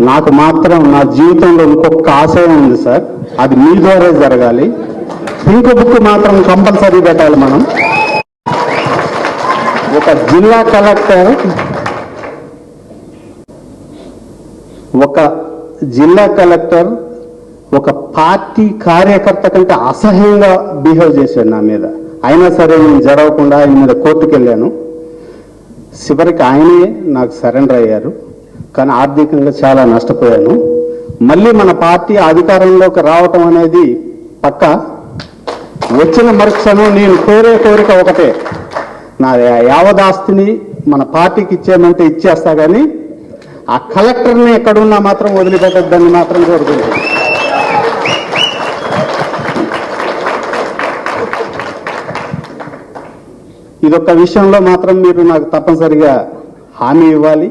నాకు మాత్రం నా జీవితంలో ఇంకొక ఆశయం ఉంది సార్, అది మీ ద్వారా జరగాలి. పింక్ బుక్ మాత్రం కంపల్సరీ పెట్టాలి. మనం ఒక జిల్లా కలెక్టర్ ఒక పార్టీ కార్యకర్త కంటే అసహ్యంగా బిహేవ్ చేశాడు నా మీద. అయినా సరే నేను జరగకుండా ఆయన మీద కోర్టుకు వెళ్ళాను. చివరికి ఆయనే నాకు సరెండర్ అయ్యారు. కానీ ఆర్థికంగా చాలా నష్టపోయాను. మళ్ళీ మన పార్టీ అధికారంలోకి రావటం అనేది పక్క. వచ్చిన మరుక్షణం నేను కోరిక ఒకటే, నా యావదాస్తిని మన పార్టీకి ఇచ్చేయమంటే ఇచ్చేస్తా, కానీ ఆ కలెక్టర్ని ఎక్కడున్నా మాత్రం వదిలిపెట్టద్దని మాత్రం కోరుకుంటున్నాను. ఇదొక్క విషయంలో మాత్రం మీరు నాకు తప్పనిసరిగా హామీ ఇవ్వాలి.